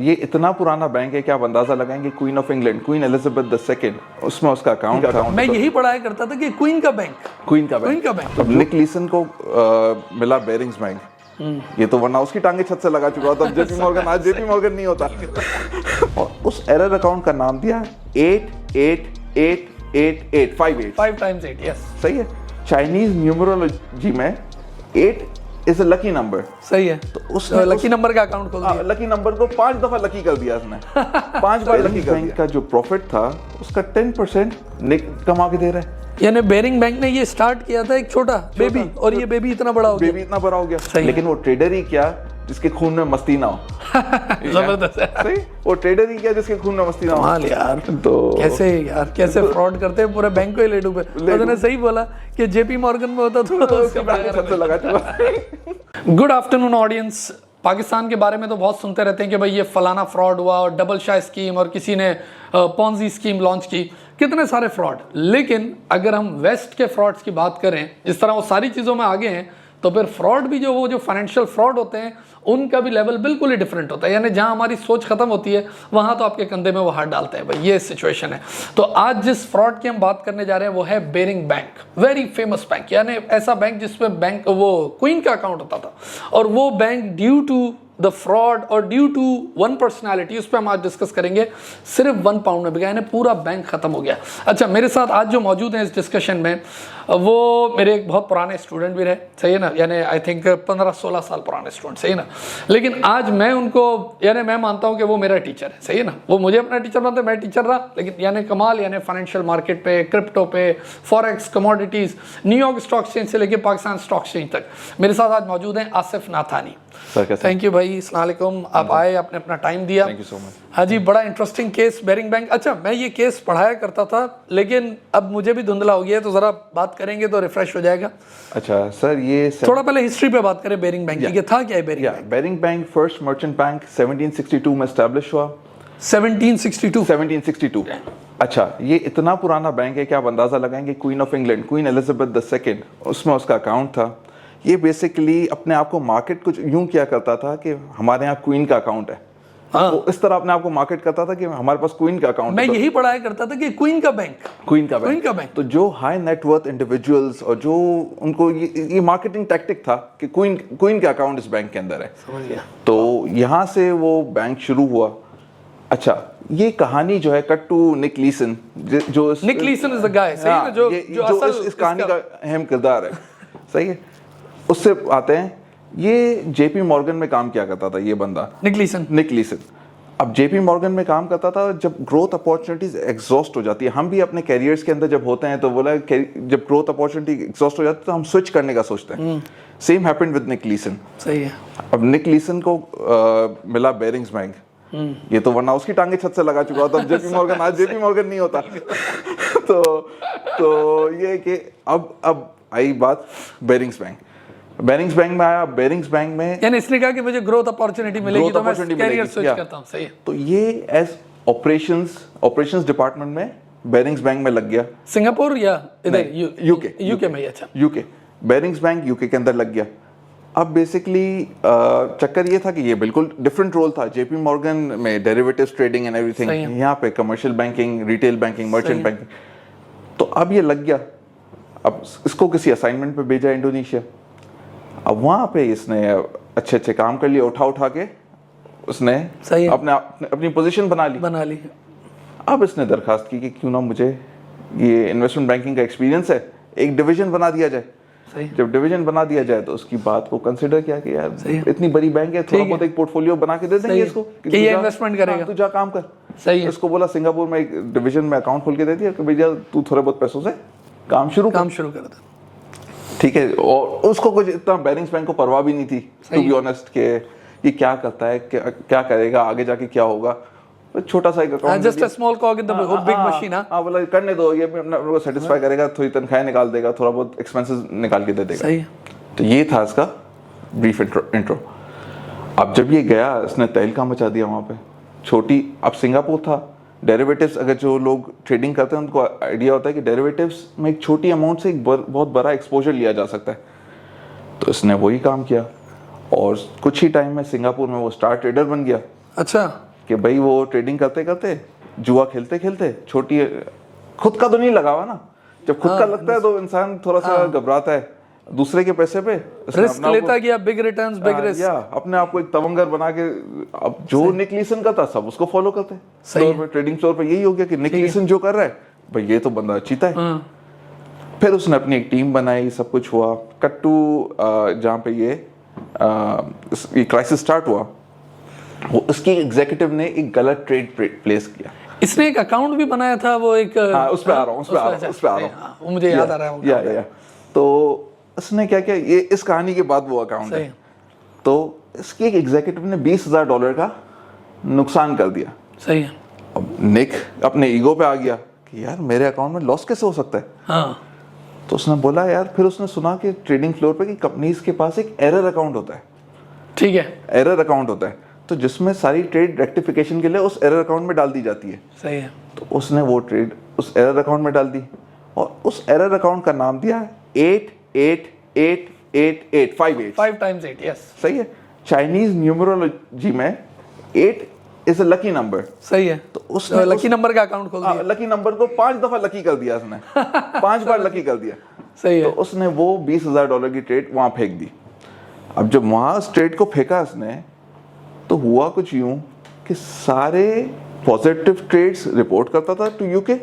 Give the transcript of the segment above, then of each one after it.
ये इतना पुराना बैंक है कि आप अंदाजा लगाएंगे queen of England, queen Elizabeth II, उसमें उसका अकाउंट था। मैं यही पढ़ाया करता था कि क्वीन का बैंक। तो निक लीसन को मिला बेरिंग्स बैंक। ये तो वरना उसकी टांगे छत से लगा चुका होता। जेपी मॉर्गन आज जेपी मॉर्गन नहीं होता। और उस एरर अकाउंट का नाम दिया 8888858 5 times 8, यस सही है। चाइनीज न्यूमरोलॉजी में 8 इज अ लकी नंबर। सही है। तो उसने लकी नंबर का अकाउंट खोल दिया। लकी नंबर को 5 दफा लकी कर दिया उसने। 5 बार लकी कर दिया। का जो प्रॉफिट था उसका 10% कमा के दे रहा है। यानी बेरिंग बैंक ने ये स्टार्ट किया था एक छोटा बेबी, और ये बेबी इतना बड़ा हो गया। लेकिन वो ट्रेडर ही क्या जिसके खून में मस्ती ना हो। जबरदस्त है। सही, वो ट्रेडर ही क्या जिसके खून में मस्ती ना हो। कमाल यार। तो कैसे फ्रॉड करते हैं, पूरे बैंक को ही ले डूबे। उन्होंने सही बोला कि जेपी मॉर्गन में होता तो उसके लगा। Good afternoon audience. पाकिस्तान के बारे में तो बहुत सुनते रहते हैं कि भाई ये फलाना फ्रॉड हुआ और डबल शाही स्कीम और किसी ने पॉन्जी स्कीम लॉन्च की, कितने सारे फ्रॉड। लेकिन अगर हम वेस्ट के फ्रॉड्स की बात करें, जिस तरह वो सारी चीज़ों में आगे हैं, तो फिर फ्रॉड भी जो फाइनेंशियल फ्रॉड होते हैं उनका भी लेवल बिल्कुल ही डिफरेंट होता है। यानी जहां हमारी सोच खत्म होती है वहां तो आपके कंधे में वो हाथ डालते हैं। भाई ये सिचुएशन है। तो आज जिस फ्रॉड की हम बात करने जा रहे हैं वो है Baring bank. Very famous bank, यानी ऐसा बैंक जिसमें बैंक वो क्वीन का अकाउंट होता था, और वो bank due to the fraud और ड्यू टू वन पर्सनैलिटी, उस पर हम आज डिस्कस करेंगे, सिर्फ 1 पाउंड में बिका, यानी पूरा बैंक खत्म हो गया। अच्छा, मेरे साथ आज जो मौजूद हैं इस डिस्कशन में वो मेरे एक बहुत पुराने स्टूडेंट भी रहे, सही है ना, यानी आई थिंक 15-16 साल पुराने स्टूडेंट, सही है ना। लेकिन आज मैं उनको, यानी मैं मानता हूँ कि वो मेरा टीचर है, सही है ना। वो मुझे अपना टीचर मानते, मैं टीचर रहा, लेकिन यानी कमाल, यानी फाइनेंशियल मार्केट पे, क्रिप्टो पे, forex, commodities, New York stock exchange से लेकर पाकिस्तान स्टॉक एक्सचेंज तक। मेरे साथ आज मौजूद हैं आसिफ नाथानी। थैंक यू भाई, अस्सलाम वालेकुम। आप आए, आपने अपना टाइम दिया। Thank you so much. हाँ जी, बड़ा इंटरेस्टिंग केस बेरिंग बैंक। अच्छा, मैं ये केस पढ़ाया करता था, लेकिन अब मुझे भी धुंधला हो गया है, तो जरा बात करेंगे तो रिफ्रेश हो जाएगा। अच्छा सर, ये थोड़ा पहले हिस्ट्री पे बात करें बेरिंग बैंक की। था क्या है Baring bank? Baring bank first merchant bank 1762 में एस्टैब्लिश हुआ। 1762। अच्छा, ये इतना पुराना बैंक है कि आप अंदाजा लगाएंगे queen of England, queen Elizabeth II, उसमें उसका अकाउंट था। ये बेसिकली अपने आप को मार्केट कुछ यूं किया करता था कि हमारे यहाँ क्वीन का अकाउंट है। हाँ। तो इस तरह अपने आप को मार्केट करता था कि हमारे पास क्वीन का अकाउंट मैं है। यही पढ़ाया करता था कि क्वीन का बैंक। तो जो हाई नेटवर्थ इंडिविजुअल्स और जो उनको ये मार्केटिंग टैक्टिक था कि क्वीन का अकाउंट इस बैंक के अंदर है। समझ गया। तो यहाँ से वो बैंक शुरू हुआ। अच्छा, ये कहानी जो है कट टू निक लीसन, जो निक लीसन इज द गाय, सही है ना, जो असल इस कहानी का अहम किरदार है, सही है। उससे आते हैं, ये जेपी मॉर्गन में काम किया करता था ये बंदा, निक लीसन। अब जेपी मॉर्गन में काम करता था जब ग्रोथ अपॉर्चुनिटीज एग्जॉस्ट हो जाती है। हम भी अपने कैरियर्स के अंदर जब होते हैं तो बोला जब ग्रोथ अपॉर्चुनिटी एग्जॉस्ट हो जाती है तो हम स्विच करने का सोचते हैं। Same happened with Nick Leeson. सही है। अब निक लीसन को मिला बेरिंग्स बैंक। ये तो वरना उसकी टांगे छत से लगा चुका होता। जेपी मॉर्गन आज जेपी मॉर्गन नहीं होता। तो ये कि अब आई बात बेरिंग्स बैंक में आया। बेरिंग्स बैंक में यानी इसने कहा कि मुझे ग्रोथ अपॉर्चुनिटी मिलेगी तो मैं कैरियर स्विच करता हूं, सही है। तो ये एज ऑपरेशंस डिपार्टमेंट में बेरिंग्स बैंक में लग गया। सिंगापुर या इधर यूके में? अच्छा, यूके। बेरिंग्स बैंक यूके के अंदर लग गया। अब बेसिकली चक्कर ये था कि ये बिल्कुल डिफरेंट रोल था। जेपी मॉर्गन में डेरिवेटिव्स ट्रेडिंग एंड एवरीथिंग, यहाँ पे commercial banking, retail banking, merchant banking. तो अब ये लग गया। अब इसको किसी असाइनमेंट पे भेजा इंडोनेशिया। अब वहाँ पे इसने अच्छे काम कर लिए, उठा के उसने अपनी पोजीशन बना ली। अब इसने दरखास्त की कि क्यों ना मुझे ये इन्वेस्टमेंट बैंकिंग का एक्सपीरियंस है, एक डिवीजन बना दिया जाए। जब डिवीजन बना दिया जाए तो उसकी बात को कंसिडर किया कि यार इतनी बड़ी बैंक है, थोड़ा बहुत एक पोर्टफोलियो बना के दे देंगे इसको कि ये इन्वेस्टमेंट करेगा, तू जा काम कर। सही है। इसको बोला सिंगापुर में एक डिवीजन में अकाउंट खोल के दे दिया कि भैया तू थोड़े बहुत पैसों से काम शुरू कर दे। ठीक है। और उसको कुछ इतना बेरिंग्स बैंक को परवाह भी नहीं थी, टू बी ऑनेस्ट, के ये क्या करता है, क्या करेगा आगे जाके, क्या होगा। छोटा सा एक account, just a small कॉग in the big machine. हां, बोला करने दो, ये अपना को सेटिस्फाई करेगा, थोड़ी तनख्वाह निकाल देगा, थोड़ा बहुत एक्सपेंसेस निकाल के दे देगा। सही है। तो ये था इसका ब्रीफ इंट्रो। अब जब ये गया इसने तहलका मचा दिया वहाँ पे। छोटी, अब सिंगापुर था, डेरिवेटिव्स, अगर जो लोग ट्रेडिंग करते हैं उनको आइडिया होता है कि डेरिवेटिव्स में एक छोटी अमाउंट से एक बहुत बड़ा एक्सपोजर लिया जा सकता है। तो इसने वही काम किया और कुछ ही टाइम में सिंगापुर में वो स्टार ट्रेडर बन गया। अच्छा। कि भाई वो ट्रेडिंग करते करते जुआ खेलते खेलते छोटी, खुद का तो नहीं लगा हुआ ना, जब खुद का लगता है तो इंसान थोड़ा सा घबराता है, दूसरे के पैसे पे रिस्क लेता गया, बिग रिटर्न्स बिग रिस्क, या अपने आप को एक तवंगर बना के। अब जो निक लीसन का था सब उसको फॉलो करते हैं फ्लोर पे, ट्रेडिंग फ्लोर पे यही हो गया कि निक लीसन जो कर रहा है भाई ये तो बंदा चीता है। फिर उसने अपनी एक टीम बनाई, सब कुछ हुआ, कट टू जहाँ पे ये क्राइसिस स्टार्ट हुआ, वो उसकी एग्जीक्यूटिव ने एक गलत ट्रेड प्लेस किया। इसने एक अकाउंट भी बनाया था, वो एक उस पे आ रहा हूँ, वो मुझे याद आ रहा है। या तो उसने क्या किया, ये इस कहानी के बाद वो अकाउंट है, तो इसकी एक एग्जीक्यूटिव ने $20,000 का नुकसान कर दिया। सही है। अब निक अपने ईगो पे आ गया कि यार मेरे अकाउंट में लॉस कैसे हो सकता है। हाँ। तो उसने बोला यार, फिर उसने सुना कि ट्रेडिंग फ्लोर पे कि कंपनीज के पास एक एरर अकाउंट होता है। ठीक है। एरर अकाउंट होता है तो जिसमें सारी ट्रेड रेक्टिफिकेशन के लिए उस एरर अकाउंट में डाल दी जाती है। सही है। तो उसने वो ट्रेड उस एरर अकाउंट में डाल दी और उस एरर अकाउंट का नाम दिया 88888 5 times 8, यस। सही है। चाइनीज न्यूमरोलॉजी में 8 इज अ लकी नंबर। सही है। तो उसने लकी नंबर का अकाउंट खोल दिया। लकी नंबर को 5 दफा लकी कर दिया उसने 5 बार लकी कर दिया। सही है। तो उसने वो $20,000 की ट्रेड वहां फेंक दी। अब जब वहां उस ट्रेड को फेंका उसने, तो हुआ कुछ यूं कि सारे पॉजिटिव ट्रेड्स रिपोर्ट करता था टू यूके,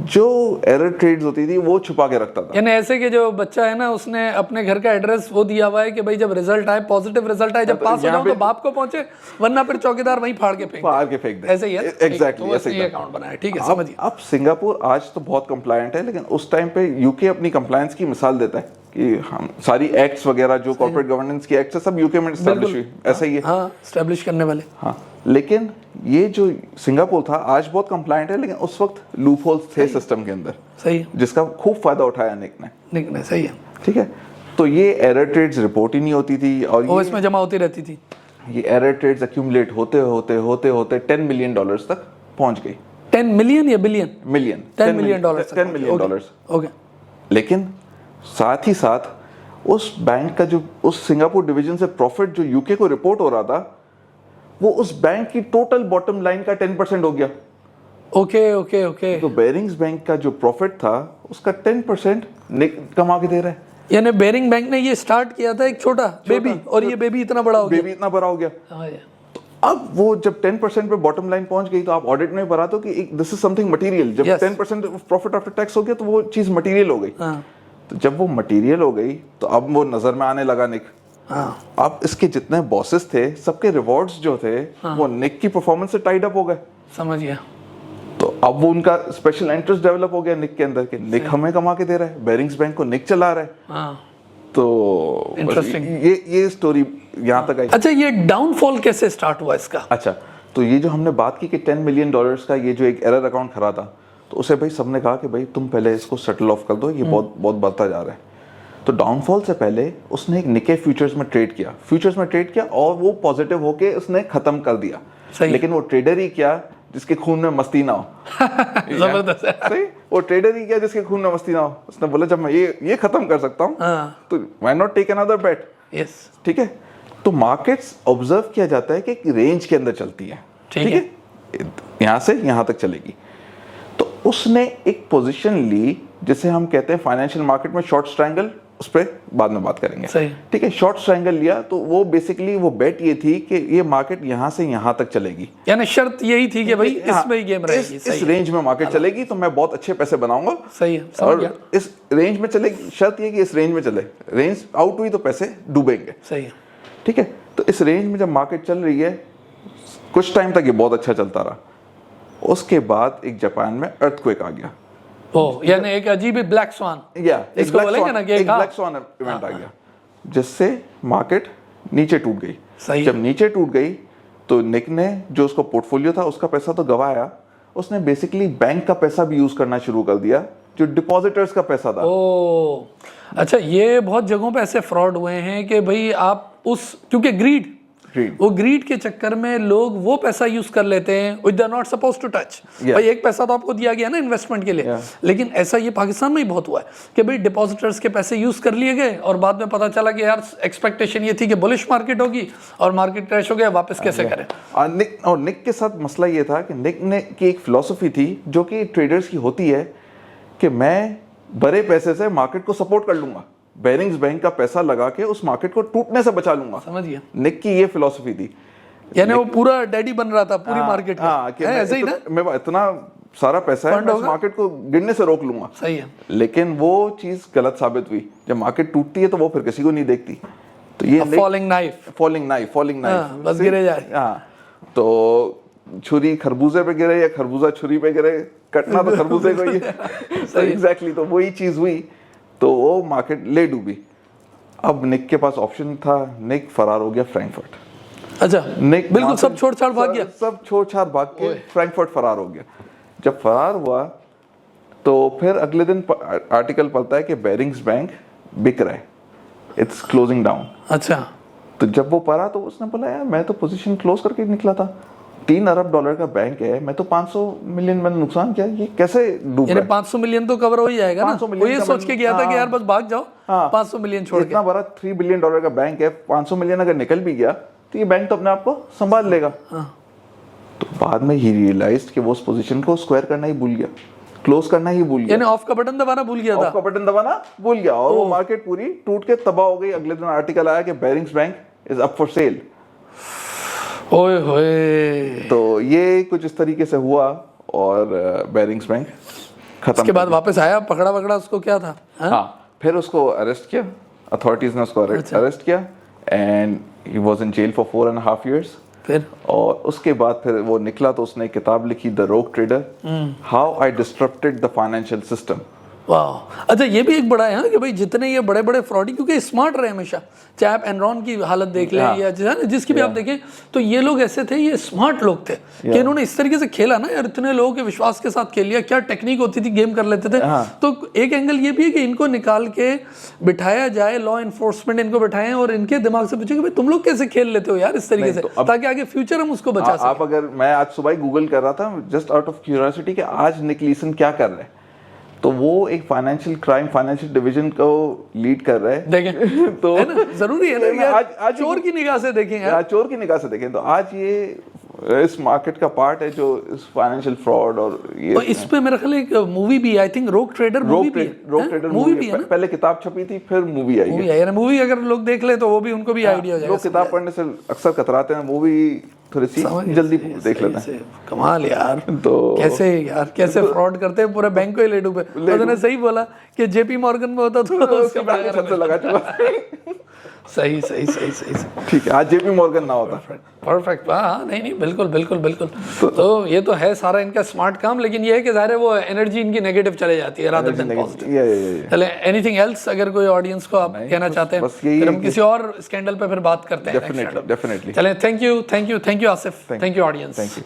जो एरर ट्रेड्स होती थी वो छुपा के रखता था। यानी ऐसे कि जो बच्चा है ना, उसने अपने घर का एड्रेस वो दिया हुआ है कि भाई जब रिजल्ट आए, पॉजिटिव रिजल्ट आए, जब पास हो जाओ तो बाप को पहुंचे, वरना फिर चौकीदार वहीं फाड़ के फेंक दे। ऐसे ही है। एग्जैक्टली ऐसे ही अकाउंट बनाया। ठीक है, समझिए। अब सिंगापुर आज तो बहुत कंप्लायंट है, लेकिन उस टाइम पे यूके अपनी कंप्लायंस की मिसाल देता है कि हम सारी एक्ट्स वगैरह जो कॉर्पोरेट गवर्नेंस की एक्ट्स है सब यूके में एस्टैब्लिश हुई, ऐसा ही है। हाँ, एस्टैब्लिश करने वाले। हाँ, लेकिन ये जो सिंगापुर था आज बहुत कंप्लायंट है, लेकिन उस वक्त लूप होल्स थे सिस्टम के अंदर। सही है। जिसका खूब फायदा उठाया निक ने। सही है। ठीक है। तो ये एरर ट्रेड्स रिपोर्ट ही नहीं होती थी और वो इसमें जमा होती रहती थी। ये एरर ट्रेड्स एक्यूमुलेट होते होते $10 मिलियन तक पहुंच गई। 10 मिलियन या billion? Million. $10 million. $10 million. Okay. लेकिन साथ ही साथ उस बैंक का जो उस सिंगापुर डिवीजन से प्रॉफिट जो यूके को रिपोर्ट हो रहा था, वो उस बैंक की टोटल बॉटम लाइन का 10% हो गया। ओके। तो बेरिंग्स बैंक का जो प्रॉफिट था उसका 10% कमा के दे रहा है। यानी बेरिंग बैंक ने ये स्टार्ट किया था एक छोटा बेबी, और ये बेबी इतना बड़ा हो गया। बेबी इतना बड़ा हो गया। तो अब वो जब 10% पे बॉटम लाइन पहुंच गई, तो आप ऑडिट में भरा दो कि दिस इज समथिंग मटेरियल। जब 10% प्रॉफिट आफ्टर टैक्स हो गया तो वो चीज मटेरियल हो गई। तो जब वो मटेरियल हो गई तो अब वो नजर में आने लगा निक। अब इसके जितने बॉसेस थे सबके रिवॉर्ड्स जो थे वो निक की परफॉर्मेंस से टाइड अप हो गए। समझ गया। तो अब वो उनका स्पेशल इंटरेस्ट डेवलप हो गया निक के अंदर के निक हमें कमा के दे रहा है, बेरिंग्स बैंक को निक चला रहा है। तो इंटरेस्टिंग। ये स्टोरी यहाँ तक आई। अच्छा, ये डाउनफॉल कैसे स्टार्ट हुआ इसका? अच्छा, तो ये जो हमने बात की कि $10 मिलियन का ये जो एक एरर अकाउंट खड़ा था, तो उसे भाई सबने कहा कि भाई तुम पहले इसको सेटल ऑफ कर दो, ये बहुत बढ़ता जा रहा है। तो डाउनफॉल से पहले उसने एक निके फ्यूचर्स में ट्रेड किया और वो पॉजिटिव होके उसने खत्म कर दिया। लेकिन वो ट्रेडर ही क्या जिसके खून में मस्ती ना हो। जबरदस्त है। सही, वो ट्रेडर ही क्या जिसके खून में मस्ती ना हो। उसने बोला जब मैं ये खत्म कर सकता हूँ तो why not take another bet. Yes. ठीक है। तो मार्केट्स ऑब्जर्व किया जाता है कि एक रेंज के अंदर चलती है। ठीक है, यहां से यहां तक चलेगी। तो उसने एक पोजीशन ली जिसे हम कहते हैं फाइनेंशियल मार्केट में शॉर्ट स्ट्रैंगल, उस पर बाद में बात करेंगे। ठीक है, शॉर्ट स्ट्रैंगल लिया तो वो बेसिकली वो बेट ये थी कि ये मार्केट यहां से यहां तक चलेगी। यानी शर्त यही थी कि भाई इसमें ही गेम रहेगी। इस रेंज में मार्केट चलेगी तो मैं बहुत अच्छे पैसे बनाऊंगा। सही है, और इस रेंज में चलेगी, शर्त ये कि इस रेंज में चले, रेंज आउट हुई तो पैसे डूबेंगे। सही है। ठीक है। तो इस रेंज में जब मार्केट चल रही है, कुछ टाइम तक ये बहुत अच्छा चलता रहा। उसके बाद एक जापान में अर्थक्वेक आ गया। यानी एक अजीब ब्लैक स्वान, एक ब्लैक स्वान इवेंट आ गया, जिससे मार्केट नीचे टूट गई। जब नीचे टूट गई तो निक ने जो उसका पोर्टफोलियो था उसका पैसा तो गवाया, उसने बेसिकली बैंक का पैसा भी यूज करना शुरू कर दिया जो डिपॉजिटर्स का पैसा था। अच्छा, ये बहुत जगहों पे ऐसे फ्रॉड हुए हैं कि भाई आप क्योंकि ग्रीड Greed. वो ग्रीड के चक्कर में लोग वो पैसा यूज कर लेते हैं which they are not supposed to touch. भाई एक पैसा तो आपको दिया गया ना इन्वेस्टमेंट के लिए, लेकिन ऐसा ये पाकिस्तान में ही बहुत हुआ है कि भाई डिपॉजिटर्स के पैसे यूज कर लिए गए और बाद में पता चला कि यार एक्सपेक्टेशन ये थी कि बुलिश मार्केट होगी और मार्केट क्रैश हो गया, वापस कैसे करें। और निक के साथ मसला ये था कि निक ने की एक फिलॉसफी थी जो कि ट्रेडर्स की होती है कि मैं बड़े पैसे से मार्केट को सपोर्ट कर लूंगा, बेरिंग्स बैंक का पैसा लगा के उस मार्केट को टूटने से बचा लूंगा। समझ गया। निक की ये फिलॉसफी थी, यानी वो पूरा डैडी बन रहा था पूरी मार्केट का, ऐसे ही ना, मैं इतना सारा पैसा है मैं इस मार्केट को गिरने से रोक लूंगा। सही है। लेकिन वो चीज गलत साबित हुई। जब मार्केट टूटती है तो वो फिर किसी को नहीं देखती। तो ये फॉलिंग नाइफ बस गिरे जाए। हाँ, तो छुरी खरबूजे पे गिरे या खरबूजा छुरी पे गिरे, कटना तो खरबूजे को ही है। एग्जैक्टली, तो वही चीज हुई, तो वो मार्केट ले डूबी। अब निक के पास ऑप्शन था, निक फरार हो गया फ्रैंकफर्ट। अच्छा, निक बिल्कुल सब छोड़ छाड़ भाग गया, सब छोड़ छाड़ भाग के फ्रैंकफर्ट फरार हो गया। जब फरार हुआ तो फिर अगले दिन आर्टिकल पढ़ता है कि बेरिंग्स बैंक बिक रहा है, इट्स क्लोजिंग डाउन। अच्छा, तो जब वो पढ़ा तो उसने बोला यार मैं तो पोजीशन क्लोज करके निकला था, $3 अरब का बैंक है, मैं तो 500 मिलियन मैंने नुकसान किया, ये कैसे डूब रहा है? 500 मिलियन तो कवर हो ही जाएगा ना। वो ये सोच के गया था कि यार बस भाग जाओ, 500 मिलियन छोड़ के। इतना बड़ा $3 बिलियन का बैंक है, 500 मिलियन अगर निकल भी गया तो ये बैंक तो अपने आप को संभाल लेगा। तो बाद में ही रियलाइज्ड कि वो उस पोजीशन को स्क्वायर करना ही भूल गया, क्लोज करना ही भूल गया, यानी ऑफ का बटन दबाना भूल गया था। ऑफ का बटन दबाना भूल गया और वो मार्केट पूरी टूट के तबाह हो गई। अगले दिन आर्टिकल आया कि bearings bank is up for sale. ओए होए, तो ये कुछ इस तरीके से हुआ और बेरिंग्स बैंक खत्म। उसके बाद वापस आया, पकड़ा वकड़ा उसको, क्या था? हाँ, फिर उसको अरेस्ट किया, अथॉरिटीज ने उसको अरेस्ट किया and he was in jail for 4.5 years। फिर और उसके बाद फिर वो निकला तो उसने एक किताब लिखी, the rogue trader, how I disrupted the financial system. वाह, अच्छा ये भी एक बड़ा है कि भाई जितने ये बड़े बड़े फ्रॉडी, क्योंकि स्मार्ट रहे हमेशा, चाहे आप एनरॉन की हालत देख लें या जिसकी भी आप देखें, तो ये लोग ऐसे थे, ये स्मार्ट लोग थे कि इन्होंने इस तरीके से खेला ना यार, इतने लोगों के विश्वास के साथ खेल लिया, क्या टेक्निक होती थी, गेम कर लेते थे। तो एक एंगल ये भी है कि इनको निकाल के बिठाया जाए, लॉ इन्फोर्समेंट इनको बिठाएं और इनके दिमाग से पूछे कि भाई तुम लोग कैसे खेल लेते हो यार इस तरीके से, ताकि आगे फ्यूचर हम उसको बचा सकें। आप अगर, मैं आज सुबह गूगल कर रहा था जस्ट आउट ऑफ क्यूरियोसिटी कि आज निक लीसन क्या कर रहे हैं, तो वो एक फाइनेंशियल क्राइम फाइनेंशियल डिवीजन को लीड कर रहे हैं। देखें तो है ना, जरूरी है ना, आज चोर की निगाह से देखें यार, चोर की निगाह से देखें। तो आज ये इस मार्केट का पार्ट है जो इस फाइनेंशियल फ्रॉड और ये, और इस पे मेरा ख्याल एक मूवी भी, आई थिंक रोग ट्रेडर मूवी भी है ना? पहले किताब छपी थी, फिर मूवी आई है। मूवी अगर लोग देख ले तो वो भी उनको भी आइडिया हो जाएगा। लोग किताब पढ़ने से अक्सर कतराते हैं, मूवी थोड़ी सी जल्दी देख लेते हैं। कमाल यार, तो कैसे फ्रॉड करते हैं, पूरे बैंक को ही ले डूबे। उन्होंने सही बोला कि जेपी मॉर्गन में होता तो उसके छत से लगा चुका। सही। ठीक है, आज जेपी मॉर्गन ना होता। परफेक्ट। हाँ, नहीं, बिल्कुल। तो ये तो है सारा इनका स्मार्ट काम, लेकिन ये है कि ज़ाहिर है वो एनर्जी इनकी नेगेटिव चले जाती है रादर देन पॉजिटिव। चले, एनीथिंग एल्स अगर कोई ऑडियंस को आप कहना चाहते हैं, फिर हम किसी और स्कैंडल पे फिर बात करते हैं। डेफिनेटली। चले, thank you Asif, thank you audience.